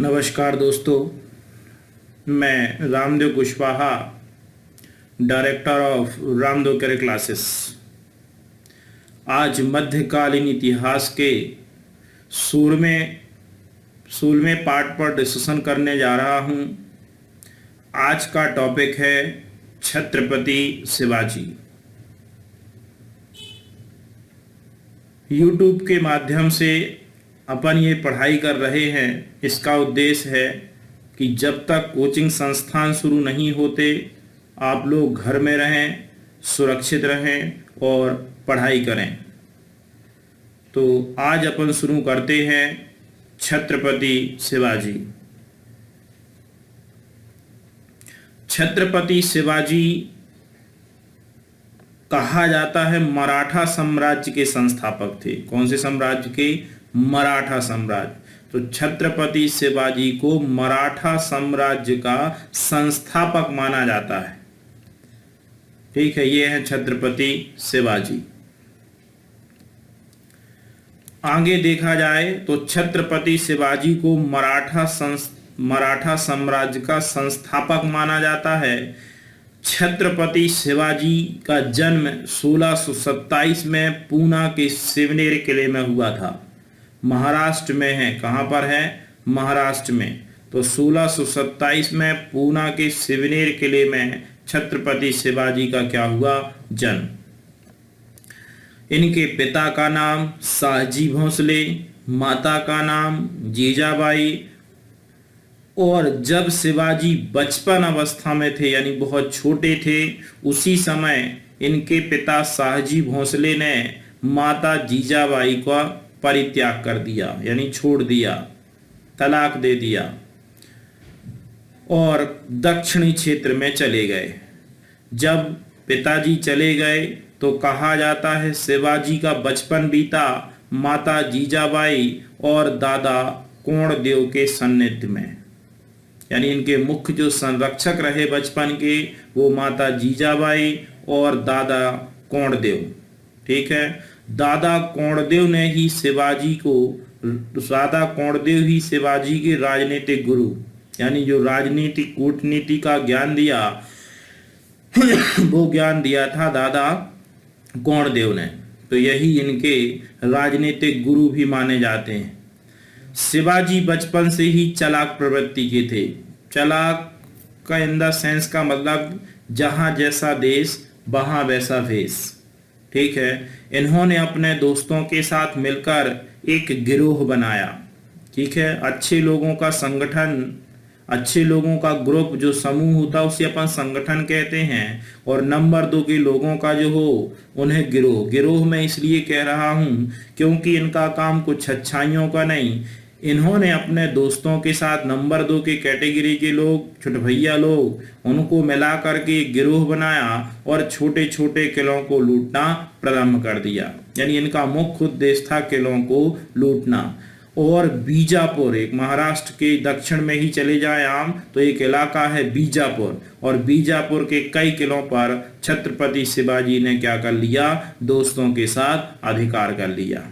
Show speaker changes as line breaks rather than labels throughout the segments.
नमस्कार दोस्तों, मैं Ramdev Kushwaha, director of Ramdev career classes. आज मध्यकालीन इतिहास के 16वें पार्ट पर डिस्कशन करने जा रहा हूं। आज का टॉपिक है छत्रपति शिवाजी। यूट्यूब के माध्यम से अपन ये पढ़ाई कर रहे हैं। इसका उद्देश्य है कि जब तक कोचिंग संस्थान शुरू नहीं होते आप लोग घर में रहें, सुरक्षित रहें और पढ़ाई करें। तो आज अपन शुरू करते हैं छत्रपति शिवाजी। छत्रपति शिवाजी कहा जाता है मराठा साम्राज्य के संस्थापक थे। कौन से साम्राज्य के? मराठा साम्राज्य। तो छत्रपति शिवाजी को मराठा साम्राज्य का संस्थापक माना जाता है। ठीक है, ये है छत्रपति शिवाजी। आगे देखा जाए तो छत्रपति शिवाजी को मराठा साम्राज्य का संस्थापक माना जाता है। छत्रपति शिवाजी का जन्म 1627 में पूना के शिवनेरी किले में हुआ था। महाराष्ट्र में है। कहाँ पर है? महाराष्ट्र में। तो 1627 में पूना के शिवनेरी किले में छत्रपति शिवाजी का क्या हुआ? जन्म। इनके पिता का नाम शाहजी भोसले, माता का नाम जीजाबाई। और जब शिवाजी बचपन अवस्था में थे, यानी बहुत छोटे थे, उसी समय इनके पिता शाहजी भोसले ने माता जीजाबाई का परित्याग कर दिया, यानी छोड़ दिया, तलाक दे दिया और दक्षिणी क्षेत्र में चले गए। जब पिताजी चले गए तो कहा जाता है शिवाजी का बचपन बीता माता जीजाबाई और दादा कोणदेव के सान्निध्य में। यानी इनके मुख्य जो संरक्षक रहे बचपन के वो माता जीजाबाई और दादा कोणदेव। ठीक है, दादा कोणदेव ही शिवाजी के राजनीतिक गुरु, यानी जो राजनीतिक कूटनीति का ज्ञान दिया वो ज्ञान दिया था दादा कोणदेव ने। तो यही इनके राजनीतिक गुरु भी माने जाते हैं। शिवाजी बचपन से ही चालाक प्रवृत्ति के थे। चालाक का इन द सेंस का मतलब जहां जैसा देश वहां वैसा भेष। ठीक है, इन्होंने अपने दोस्तों के साथ मिलकर एक गिरोह बनाया। ठीक है, अच्छे लोगों का संगठन, अच्छे लोगों का ग्रुप, जो समूह होता है उसे अपन संगठन कहते हैं। और नंबर 2 के लोगों का जो हो उन्हें गिरोह। गिरोह में इसलिए कह रहा हूं क्योंकि इनका काम कुछ अच्छाइयों का नहीं। इन्होंने अपने दोस्तों के साथ नंबर 2 के कैटेगरी के लोग, छुटभैया लोग, उनको मिला करके एक गिरोह बनाया और छोटे छोटे किलों को लूटना प्रारंभ कर दिया। यानी इनका मुख्य उद्देश्य था किलों को लूटना। और बीजापुर, एक महाराष्ट्र के दक्षिण में ही चले जाए आम तो एक इलाका है बीजापुर, और बीजापुर के कई किलों पर छत्रपति शिवाजी ने क्या कर लिया? दोस्तों के साथ अधिकार कर लिया।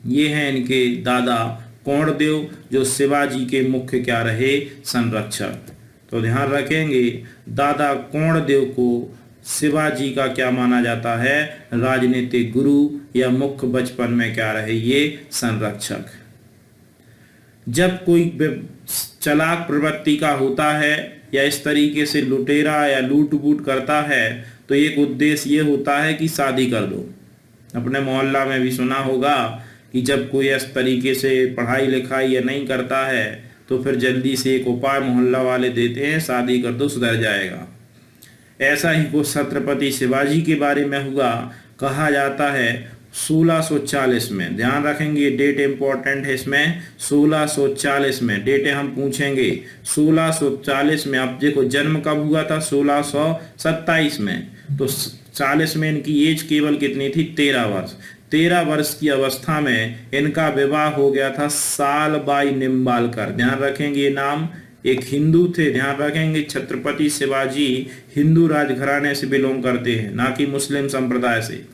ये हैं इनके दादा कोणदेव, जो शिवाजी के मुख्य क्या रहे? संरक्षक। तो ध्यान रखेंगे, दादा कोणदेव को शिवाजी का क्या माना जाता है? राजनीतिक गुरु या मुख्य बचपन में क्या रहे? ये संरक्षक। जब कोई चालाक प्रवृत्ति का होता है या इस तरीके से लुटेरा या लूट बूट करता है तो एक उद्देश्य ये होता है कि शादी कर दो। अपने मोहल्ला में भी सुना होगा कि जब कोई इस तरीके से पढ़ाई लिखाई या नहीं करता है तो फिर जल्दी से एक उपाय मोहल्ला वाले देते हैं, शादी कर दो सुधर जाएगा। ऐसा ही कुछ छत्रपति शिवाजी के बारे में हुआ। कहा जाता है 1640 में, ध्यान रखेंगे डेट इंपॉर्टेंट है इसमें, 1640 में डेट हम पूछेंगे। 1640 में, अब देखो जन्म कब हुआ था? 1627 में। तो 40 में इनकी एज केवल कितनी थी? 13 वर्ष। 13 वर्ष की अवस्था में इनका विवाह हो गया था सालबाई निम्बालकर। ध्यान रखेंगे ये नाम, एक हिंदू थे। ध्यान रखेंगे छत्रपति शिवाजी हिंदू राजघराने से बिलोंग करते हैं, ना कि मुस्लिम संप्रदाय से।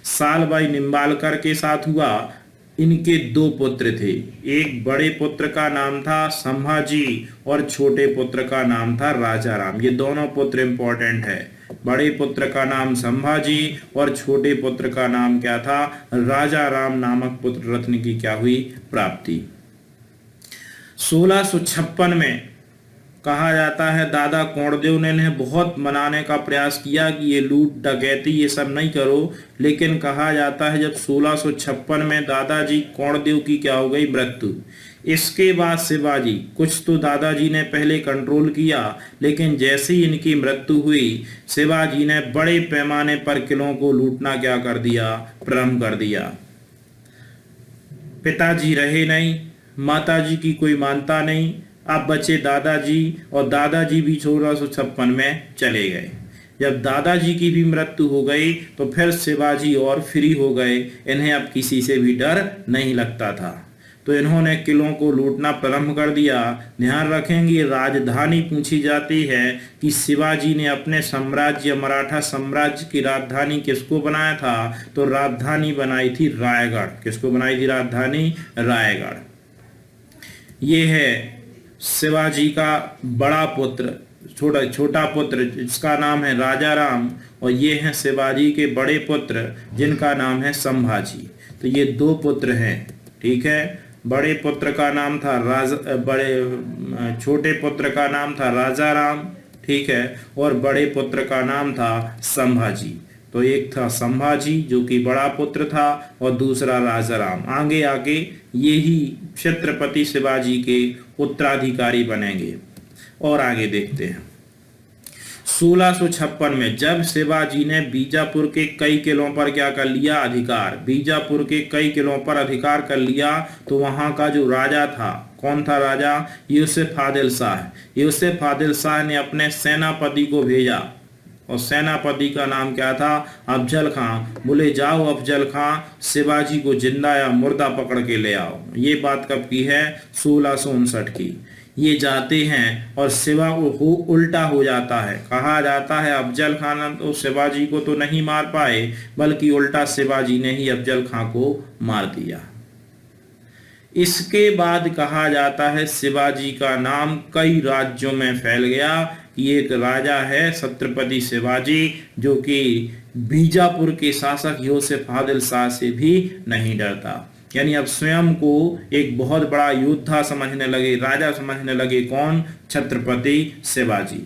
सालबाई निम्बालकर के साथ हुआ इनके दो पुत्र थे। एक बड़े पुत्र का नाम था संभाजी और छोटे पुत्र का नाम था राजा राम। ये दोनों पुत्र इंपॉर्टेंट है। बड़े पुत्र का नाम संभाजी और छोटे पुत्र का नाम क्या था? राजा राम नामक पुत्र रत्न की क्या हुई? प्राप्ति। 1656 में कहा जाता है दादा कोंडदेव ने इन्हें बहुत मनाने का प्रयास किया कि ये लूट डकैती ये सब नहीं करो, लेकिन कहा जाता है जब 1656 में दादाजी कोंडदेव की क्या हो गई? मृत्यु। इसके बाद शिवाजी कुछ तो दादाजी ने पहले कंट्रोल किया, लेकिन जैसे ही इनकी मृत्यु हुई शिवाजी ने बड़े पैमाने पर किलों को लूटना क्या कर दिया? प्रारंभ कर दिया। पिताजी रहे नहीं, माताजी की कोई मानता नहीं, अब बचे दादाजी, और दादाजी भी 1656 में चले गए। जब दादाजी की भी मृत्यु हो गई तो फिर शिवाजी और फ्री हो गए। इन्हें अब किसी से भी डर नहीं लगता था, तो इन्होंने किलों को लूटना प्रारंभ कर दिया। ध्यान रखेंगे राजधानी पूछी जाती है कि शिवाजी ने अपने साम्राज्य मराठा साम्राज्य की राजधानी किसको बनाया था? तो राजधानी बनाई थी रायगढ़। किसको बनाई थी राजधानी? रायगढ़। ये है शिवाजी का बड़ा पुत्र, छोटा पुत्र जिसका नाम है राजा राम, और ये हैं शिवाजी के बड़े पुत्र जिनका नाम है संभाजी। तो ये दो पुत्र हैं, ठीक है। बड़े पुत्र का नाम था छोटे पुत्र का नाम था राजा राम, ठीक है, और बड़े पुत्र का नाम था संभाजी। तो एक था संभाजी जो कि बड़ा पुत्र था और दूसरा राजा राम। आगे आगे यही छत्रपति शिवाजी के उत्तराधिकारी बनेंगे। और आगे देखते हैं 1656 में जब शिवाजी ने बीजापुर के कई किलों पर क्या कर लिया? अधिकार। बीजापुर के कई किलों पर अधिकार कर लिया, तो वहां का जो राजा था, कौन था राजा? यूसुफ आदिल शाह। यूसुफ आदिल शाह ने अपने सेनापति को भेजा, और सेनापति का नाम क्या था? अफजल खां। बोले जाओ अफजल खां, शिवाजी को जिंदा या मुर्दा पकड़ के ले आओ। ये बात कब की है? 1659 की। ये जाते हैं और शिवा उल्टा हो जाता है। कहा जाता है अफजल खान तो शिवाजी को तो नहीं मार पाए, बल्कि उल्टा शिवाजी ने ही अफजल खां को मार दिया। इसके बाद कहा जाता है शिवाजी का नाम कई राज्यों में फैल गया। ये एक राजा है छत्रपति शिवाजी, जो कि बीजापुर के शासक यूसुफ आदिल शाह से भी नहीं डरता। यानी अब स्वयं को एक बहुत बड़ा योद्धा समझने लगे, राजा समझने लगे। कौन? छत्रपति शिवाजी।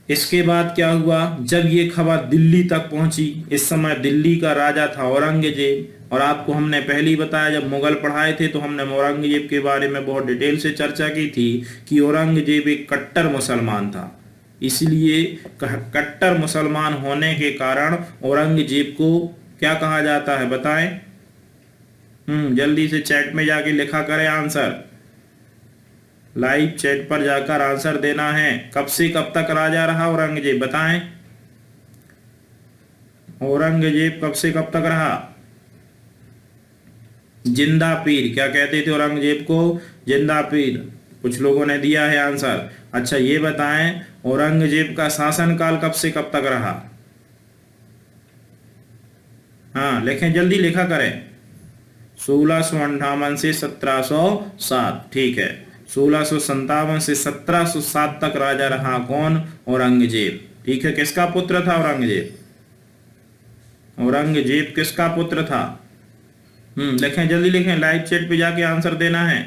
इसके बाद क्या हुआ? जब ये खबर दिल्ली तक पहुंची, इस समय दिल्ली का राजा था औरंगजेब, और आपको हमने पहले ही बताया जब मुगल पढ़ाए थे तो हमने औरंगजेब के बारे में बहुत डिटेल से चर्चा की थी कि औरंगजेब एक कट्टर मुसलमान था। इसलिए कट्टर मुसलमान होने के कारण औरंगजेब को क्या कहा जाता है? बताएं। जल्दी से चैट में जाके लिखा करें आंसर। लाइव चैट पर जाकर आंसर देना है। कब से कब तक राजा रहा औरंगजेब? बताएं। औरंगजेब कब से कब तक रहा? जिंदा पीर। क्या कहते थे औरंगजेब को? जिंदा पीर। कुछ लोगों ने दिया है आंसर। अच्छा ये बताएं औरंगजेब का शासनकाल कब से कब तक रहा? हाँ लिखें, जल्दी लिखा करें। 1658 से 1707। ठीक है, 1657 से 1707 तक राजा रहा। कौन? औरंगजेब। ठीक है, किसका पुत्र था औरंगजेब? औरंगजेब किसका पुत्र था? लिखें, जल्दी लिखें, लाइव चैट पे जाके आंसर देना है।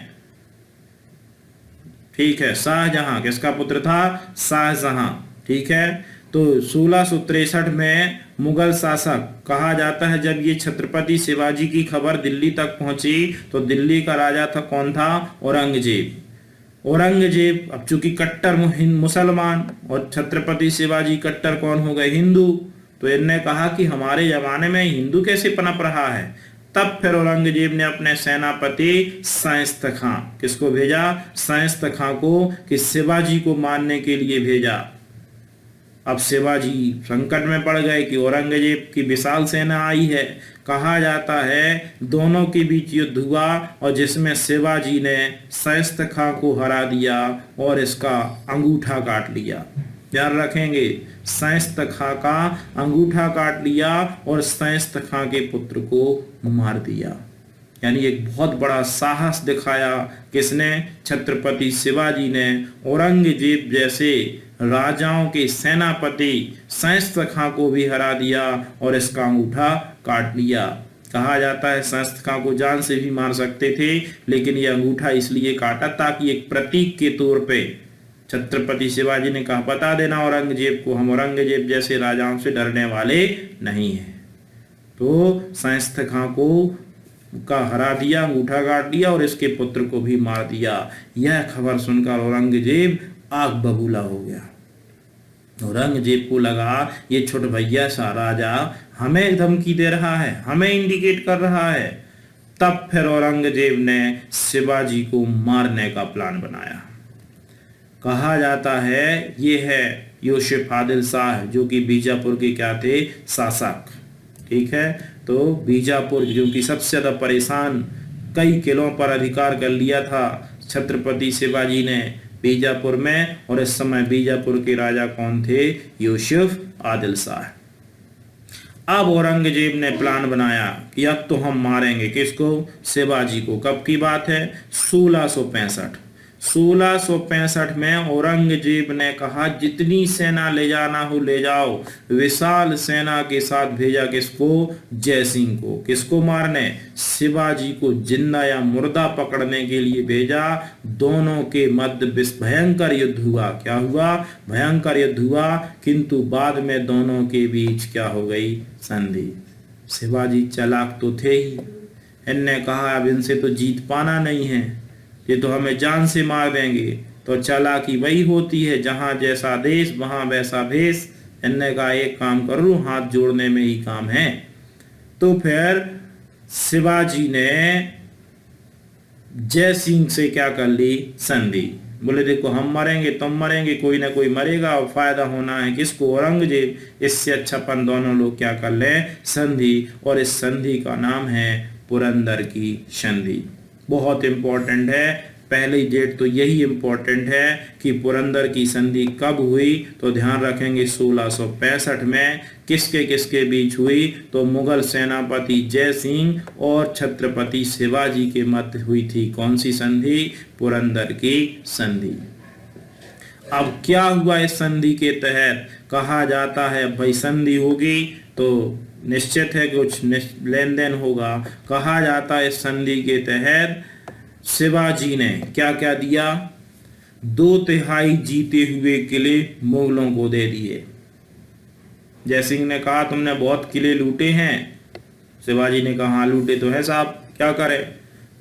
ठीक है, शाहजहां। किसका पुत्र था? शाहजहां। ठीक है, तो 1663 में मुगल शासक कहा जाता है जब ये छत्रपति शिवाजी की खबर दिल्ली तक पहुंची तो दिल्ली का राजा था। कौन था? औरंगजेब। औरंगजेब अब चूंकि कट्टर मुसलमान और छत्रपति शिवाजी कट्टर कौन हो गए? हिंदू। तो इनने कहा कि हमारे जमाने में हिंदू कैसे पनप रहा है। तब फिर औरंगजेब ने अपने सेनापति शाइस्त खां, किसको भेजा? शाइस्त खां को, कि शिवाजी को मारने के लिए भेजा। अब शिवाजी संकट में पड़ गए कि औरंगजेब की विशाल सेना आई है। कहा जाता है दोनों के बीच युद्ध हुआ और जिसमें शिवाजी ने शाइस्त खां को हरा दिया और इसका अंगूठा काट लिया। ध्यान रखेंगे, सैंस्त खां का अंगूठा काट लिया और सैंस्त खां के पुत्र को मार दिया। यानी एक बहुत बड़ा साहस दिखाया किसने? छत्रपति शिवाजी ने। औरंगजेब जैसे राजाओं के सेनापति सैंस्त खां को भी हरा दिया और इसका अंगूठा काट लिया। कहा जाता है सैंस्त खां को जान से भी मार सकते थे, लेकिन यह अंगूठा इसलिए काटा ताकि एक प्रतीक के तौर पे छत्रपति शिवाजी ने कहा बता देना औरंगजेब को, हम औरंगजेब जैसे राजाओं से डरने वाले नहीं हैं। तो सैंस्त खां को का हरा दिया, अंगूठा काट दिया और इसके पुत्र को भी मार दिया। यह खबर सुनकर औरंगजेब आग बबूला हो गया। औरंगजेब को लगा ये छोट भैया सा राजा हमें धमकी दे रहा है, हमें इंडिकेट कर रहा है। तब फिर औरंगजेब ने शिवाजी को मारने का प्लान बनाया। कहा जाता है ये है यूसुफ आदिल शाह, जो कि बीजापुर के क्या थे? शासक। ठीक है, तो बीजापुर जो कि सबसे ज्यादा परेशान, कई किलों पर अधिकार कर लिया था छत्रपति शिवाजी ने बीजापुर में, और इस समय बीजापुर के राजा कौन थे? यूसुफ आदिल शाह। अब औरंगजेब ने प्लान बनाया कि अब तो हम मारेंगे किसको? शिवाजी को। कब की बात है? 1665 में औरंगजेब ने कहा जितनी सेना ले जाना हो ले जाओ। विशाल सेना के साथ भेजा किसको? जयसिंह को। किसको मारने? शिवाजी को जिंदा या मुर्दा पकड़ने के लिए भेजा। दोनों के मध्य भयंकर युद्ध हुआ। क्या हुआ? भयंकर युद्ध हुआ, किंतु बाद में दोनों के बीच क्या हो गई? संधि। शिवाजी चालाक तो थे ही, इनने कहा अब इनसे तो जीत पाना नहीं है, ये तो हमें जान से मार देंगे। तो चालाकी वही होती है, जहां जैसा देश वहां वैसा भेष। इनने कहा एक काम कर लूं, हाथ जोड़ने में ही काम है। तो फिर शिवाजी ने जय सिंह से क्या कर ली? संधि। बोले देखो हम मरेंगे तुम मरेंगे, कोई ना कोई मरेगा और फायदा होना है किसको? औरंगजेब। इससे अच्छा अपन दोनों लोग क्या कर लें? संधि। और इस संधि का नाम है पुरंदर की संधि। बहुत इंपॉर्टेंट है, पहली डेट तो यही इंपॉर्टेंट है कि पुरंदर की संधि कब हुई। तो ध्यान रखेंगे 1665 में। किसके किसके बीच हुई? तो मुगल सेनापति जय सिंह और छत्रपति शिवाजी के मध्य हुई थी। कौन सी संधि? पुरंदर की संधि। अब क्या हुआ इस संधि के तहत? कहा जाता है भाई संधि होगी तो निश्चित है कुछ लेन देन होगा। कहा जाता है इस संधि के तहत शिवाजी ने क्या क्या दिया? 2/3 जीते हुए किले मुगलों को दे दिए। जयसिंह ने कहा तुमने बहुत किले लूटे हैं। शिवाजी ने कहा हाँ लूटे तो है साहब, क्या करें?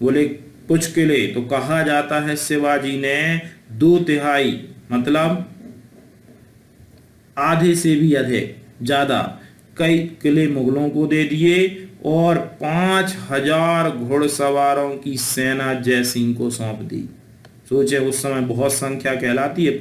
बोले कुछ किले। तो कहा जाता है शिवाजी ने 2/3 मतलब आधे से भी अधिक ज्यादा कई किले मुगलों को दे दिए और 5000 घुड़सवारों की सेना जयसिंह को सौंप दी। सोचे उस समय बहुत संख्या कहलाती है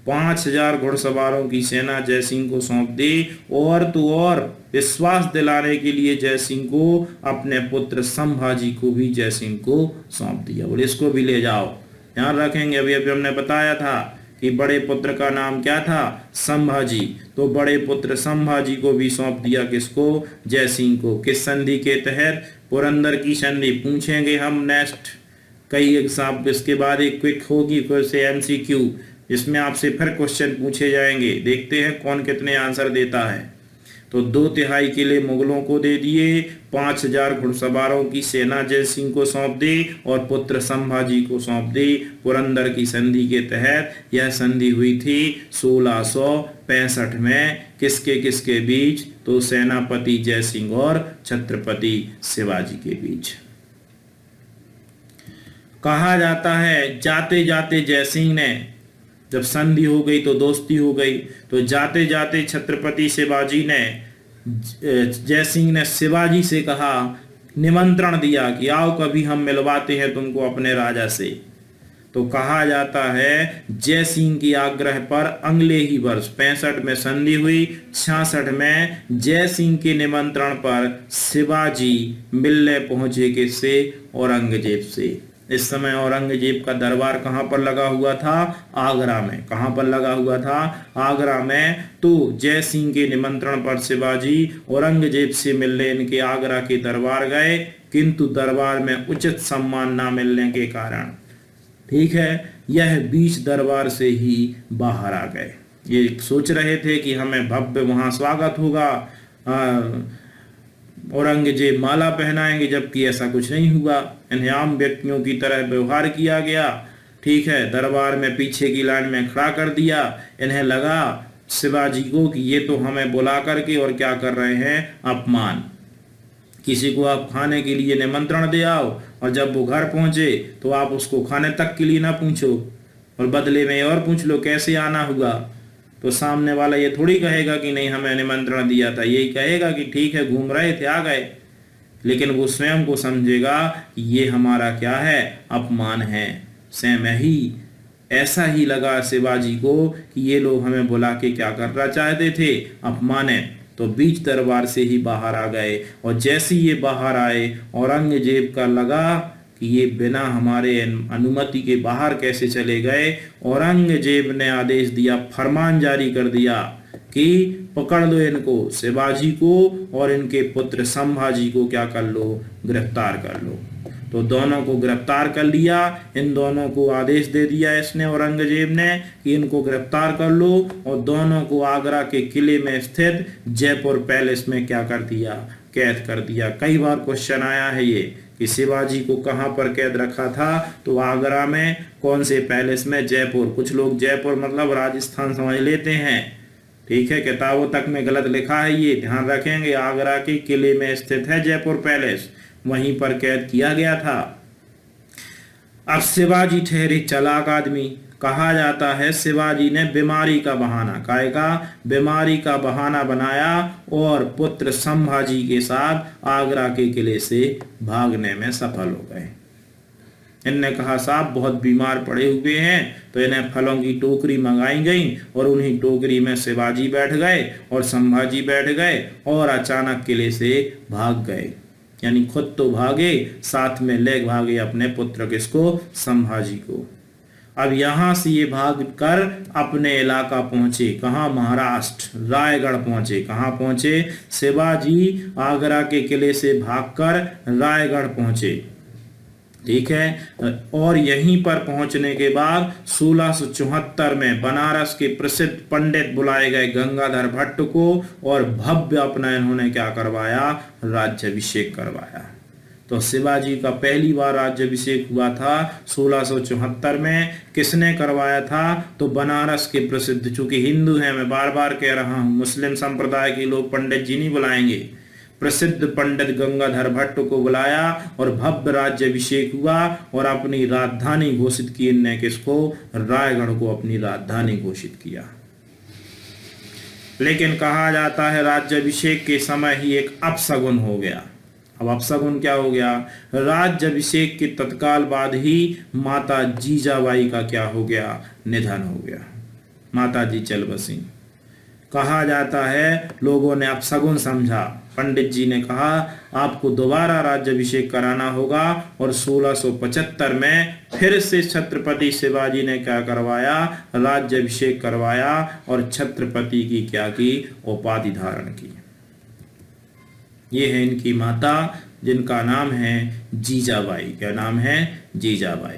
5000 घुड़सवारों की सेना जयसिंह को सौंप दी। और तो और विश्वास दिलाने के लिए जयसिंह को अपने पुत्र संभाजी को भी जयसिंह को सौंप दिया। बोले इसको भी ले जाओ। ध्यान रखेंगे अभी अभी हमने बताया था कि बड़े पुत्र का नाम क्या था? संभाजी। तो बड़े पुत्र संभाजी को भी सौंप दिया किसको? जयसिंह को। किस संधि के तहत? पुरंदर की संधि। पूछेंगे हम नेक्स्ट कई एग्जाम, इसके बाद एक क्विक होगी फिर से एमसीक्यू, जिसमें आपसे फिर क्वेश्चन पूछे जाएंगे। देखते हैं कौन कितने आंसर देता है। तो 2/3 किले मुगलों को दे दिए, 5000 घुड़सवारों की सेना जयसिंह को सौंप दी और पुत्र संभाजी को सौंप दी। पुरंदर की संधि के तहत यह संधि हुई थी 1665 में। किसके किसके बीच? तो सेनापति जयसिंह और छत्रपति शिवाजी के बीच। कहा जाता है जाते जाते जयसिंह ने, जब संधि हो गई तो दोस्ती हो गई, तो जाते जाते छत्रपति शिवाजी ने जयसिंह ने शिवाजी से कहा, निमंत्रण दिया कि आओ कभी हम मिलवाते हैं तुमको अपने राजा से। तो कहा जाता है जयसिंह की आग्रह पर अगले ही वर्ष 65 में संधि हुई। 66 में जयसिंह के निमंत्रण पर शिवाजी मिलने पहुंचे किससे? औरंगजेब से। इस समय औरंगजेब का दरबार कहाँ पर लगा हुआ था? आगरा में। कहाँ पर लगा हुआ था? आगरा में। तो जय सिंह के निमंत्रण पर शिवाजी औरंगजेब से मिलने इनके आगरा के दरबार गए, किंतु दरबार में उचित सम्मान न मिलने के कारण, ठीक है, यह बीच दरबार से ही बाहर आ गए। ये सोच रहे थे कि हमें भव्य वहां स्वागत होगा, औरंगजेब माला पहनाएंगे, जबकि ऐसा कुछ नहीं हुआ। इन्हें आम व्यक्तियों की तरह व्यवहार किया गया, ठीक है, दरबार में पीछे की लाइन में खड़ा कर दिया। इन्हें लगा शिवाजी को कि ये तो हमें बुला करके और क्या कर रहे हैं? अपमान। किसी को आप खाने के लिए निमंत्रण दे आओ और जब वो घर पहुंचे तो आप उसको खाने तक के लिए ना पूछो और बदले में और पूछ लो कैसे आना हुआ, तो सामने वाला ये थोड़ी कहेगा कि नहीं हमें निमंत्रण दिया था, यही कहेगा कि ठीक है घूम रहे थे आ गए। लेकिन वो स्वयं को समझेगा कि ये हमारा क्या है? अपमान है। स्वयं ही ऐसा ही लगा शिवाजी को कि ये लोग हमें बुला के क्या करना चाहते थे? अपमानित। तो बीच दरबार से ही बाहर आ गए और जैसे ये बाहर आए औरंगजेब का लगा कि ये बिना हमारे अनुमति के बाहर कैसे चले गए। औरंगजेब ने आदेश दिया, फरमान जारी कर दिया कि पकड़ लो इनको, शिवाजी को और इनके पुत्र संभाजी को क्या कर लो? गिरफ्तार कर लो। तो दोनों को गिरफ्तार कर लिया। इन दोनों को आदेश दे दिया इसने, औरंगजेब ने, कि इनको गिरफ्तार कर लो और दोनों को आगरा के किले में स्थित जयपुर पैलेस में क्या कर दिया? कैद कर दिया। कई बार क्वेश्चन आया है ये कि शिवाजी को कहाँ पर कैद रखा था? तो आगरा में। कौन से पैलेस में? जयपुर। कुछ लोग जयपुर मतलब राजस्थान समझ लेते हैं, ठीक है, किताबों तक में गलत लिखा है, ये ध्यान रखेंगे। आगरा के किले में स्थित है जयपुर पैलेस, वहीं पर कैद किया गया था। अब शिवाजी ठहरे चालाक आदमी। कहा जाता है शिवाजी ने बीमारी का बहाना, काहे का? बीमारी का बहाना बनाया और पुत्र संभाजी के साथ आगरा के किले से भागने में सफल हो गए। इनने कहा साहब बहुत बीमार पड़े हुए हैं, तो इन्हें फलों की टोकरी मंगाई गई और उन्हीं टोकरी में शिवाजी बैठ गए और संभाजी बैठ गए और अचानक किले से भाग गए। यानी खुद तो भागे, साथ में ले भागे अपने पुत्र किसको? संभाजी को। अब यहां से ये भाग कर अपने इलाका पहुंचे। कहां? महाराष्ट्र, रायगढ़ पहुंचे। कहां पहुंचे? शिवाजी आगरा के किले से भागकर रायगढ़ पहुंचे, ठीक है। और यहीं पर पहुंचने के बाद 1674 में बनारस के प्रसिद्ध पंडित बुलाए गए गंगाधर भट्ट को और भव्य अपना इन्होंने क्या करवाया? राज्याभिषेक करवाया। तो शिवाजी का पहली बार राज्याभिषेक हुआ था 1674 में। किसने करवाया था? तो बनारस के प्रसिद्ध, चूंकि हिंदू हैं, मैं बार बार कह रहा हूं, मुस्लिम संप्रदाय के लोग पंडित जी नहीं बुलाएंगे, प्रसिद्ध पंडित गंगाधर भट्ट को बुलाया और भव्य राज्याभिषेक हुआ और अपनी राजधानी घोषित की। इनने किसको? रायगढ़ को अपनी राजधानी घोषित किया। लेकिन कहा जाता है राज्याभिषेक के समय ही एक अपशगुन हो गया। अब अपशगुन क्या हो गया? राज्याभिषेक के तत्काल बाद ही माता जीजाबाई का क्या हो गया? निधन हो गया। माता जी चल बसी। कहा जाता है लोगों ने अपशगुन समझा। पंडित जी ने कहा आपको दोबारा राज्याभिषेक कराना होगा और 1675 में फिर से छत्रपति शिवाजी ने क्या करवाया? राज्याभिषेक करवाया और छत्रपति की क्या की? उपाधि धारण की। ये है इनकी माता, जिनका नाम है जीजाबाई। क्या नाम है? जीजाबाई।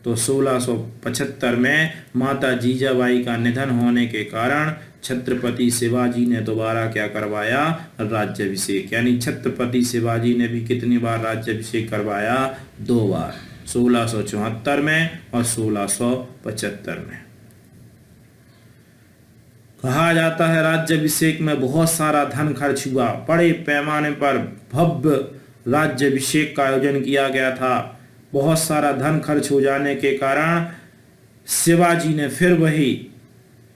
तो 1675 में माता जीजाबाई का निधन होने के कारण छत्रपति शिवाजी ने दोबारा क्या करवाया? राज्याभिषेक। यानी छत्रपति शिवाजी ने भी कितनी बार राज्याभिषेक करवाया? 2 बार, 1674 में और 1675 में। कहा जाता है राज्याभिषेक में बहुत सारा धन खर्च हुआ, बड़े पैमाने पर भव्य राज्याभिषेक का आयोजन किया गया था। बहुत सारा धन खर्च हो जाने के कारण शिवाजी ने फिर वही,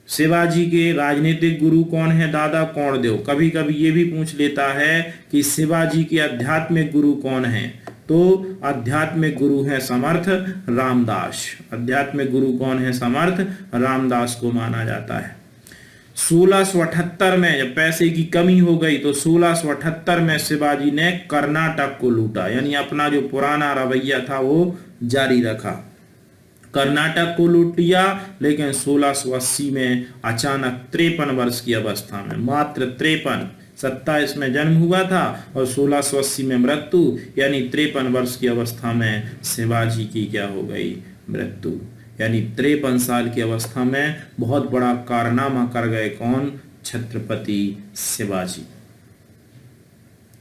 शिवाजी के राजनीतिक गुरु कौन है? दादा कौंडदेव। कभी कभी ये भी पूछ लेता है कि शिवाजी के आध्यात्मिक गुरु कौन है? तो आध्यात्मिक गुरु है समर्थ रामदास। आध्यात्मिक गुरु कौन है? समर्थ रामदास को माना जाता है। 1678 में जब पैसे की कमी हो गई तो 1678 में शिवाजी ने कर्नाटक को लूटा। यानी अपना जो पुराना रवैया था वो जारी रखा। कर्नाटक को लूट लिया, लेकिन 1680 में अचानक 53 वर्ष की अवस्था में, मात्र 53, 27 में जन्म हुआ था और 1680 में मृत्यु, यानी 53 वर्ष की अवस्था में शिवाजी की क्या हो गई, मृत्यु। यानी 53 साल की अवस्था में बहुत बड़ा कारनामा कर गए कौन, छत्रपति शिवाजी।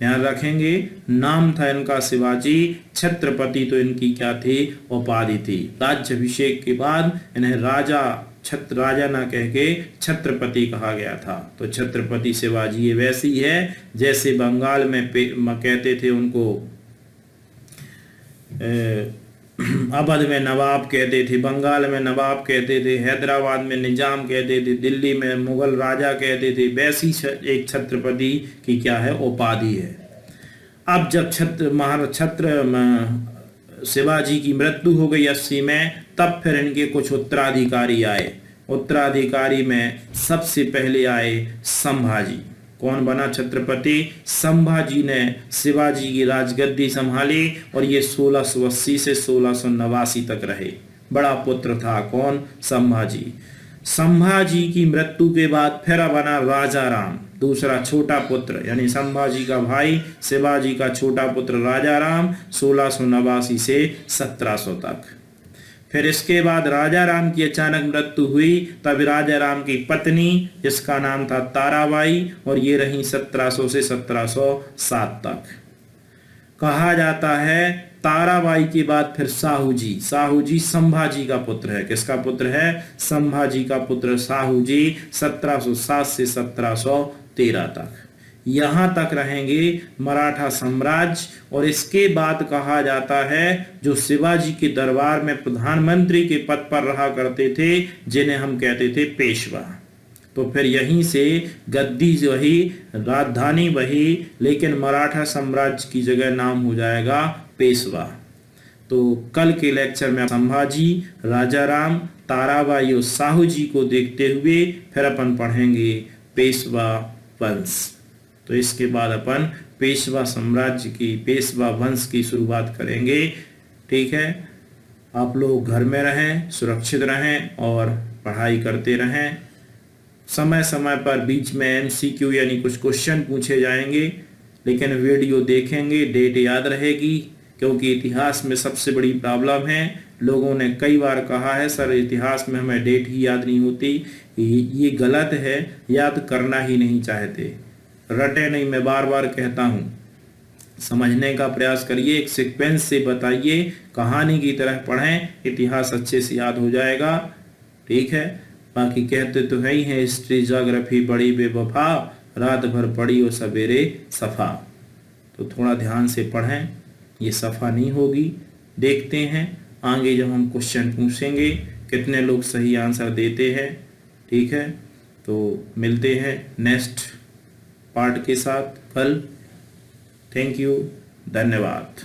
ध्यान रखेंगे, नाम था इनका शिवाजी, छत्रपति तो इनकी क्या थी, उपाधि थी। राज्याभिषेक के बाद इन्हें राजा ना कह के छत्रपति कहा गया था। तो छत्रपति शिवाजी ये वैसी है जैसे बंगाल में कहते थे उनको अवध में नवाब कहते थे, बंगाल में नवाब कहते थे, हैदराबाद में निजाम कहते थे, दिल्ली में मुगल राजा कहते थे, वैसी एक छत्रपति की क्या है, उपाधि है। अब जब शिवाजी की मृत्यु हो गई 80 में, तब फिर इनके कुछ उत्तराधिकारी आए। उत्तराधिकारी में सबसे पहले आए संभाजी। कौन बना छत्रपति, संभाजी ने शिवाजी की राजगद्दी संभाली और ये 1680 से 1689 तक रहे। बड़ा पुत्र था कौन, संभाजी। संभाजी की मृत्यु के बाद फिर बना राजा राम, दूसरा छोटा पुत्र, यानी संभाजी का भाई शिवाजी का छोटा पुत्र राजा राम, 1689 से 1700 तक। फिर इसके बाद राजा राम की अचानक मृत्यु हुई, तब राजा राम की पत्नी जिसका नाम था ताराबाई, और ये रही 1700 से 1707 तक। कहा जाता है ताराबाई के बाद फिर साहूजी। साहूजी संभाजी का पुत्र है। किसका पुत्र है, संभाजी का पुत्र साहूजी, 1707 से 1713 तक। यहां तक रहेंगे मराठा साम्राज्य। और इसके बाद कहा जाता है जो शिवाजी के दरबार में प्रधानमंत्री के पद पर रहा करते थे, जिन्हें हम कहते थे पेशवा। तो फिर यहीं से गद्दी वही, राजधानी वही, लेकिन मराठा साम्राज्य की जगह नाम हो जाएगा पेशवा। तो कल के लेक्चर में संभाजी, राजा राम, ताराबाई और साहू जी को देखते हुए फिर अपन पढ़ेंगे पेशवा वंश। तो इसके बाद अपन पेशवा साम्राज्य की, पेशवा वंश की शुरुआत करेंगे। ठीक है, आप लोग घर में रहें, सुरक्षित रहें और पढ़ाई करते रहें। समय समय पर बीच में MCQ यानी कुछ क्वेश्चन पूछे जाएंगे, लेकिन वीडियो देखेंगे, डेट याद रहेगी। क्योंकि इतिहास में सबसे बड़ी प्रॉब्लम है, लोगों ने कई बार कहा है सर इतिहास में हमें डेट ही याद नहीं होती। ये गलत है, याद करना ही नहीं चाहते। रटे नहीं, मैं बार बार कहता हूँ, समझने का प्रयास करिए, एक सीक्वेंस से बताइए, कहानी की तरह पढ़ें, इतिहास अच्छे से याद हो जाएगा। ठीक है, बाकी कहते तो है ही है, हिस्ट्री ज्योग्राफी बड़ी बेवफा, रात भर पढ़ी और सवेरे सफा। तो थोड़ा ध्यान से पढ़ें, ये सफा नहीं होगी। देखते हैं आगे जब हम क्वेश्चन पूछेंगे कितने लोग सही आंसर देते हैं। ठीक है, तो मिलते हैं नेक्स्ट पार्ट के साथ कल। थैंक यू, धन्यवाद।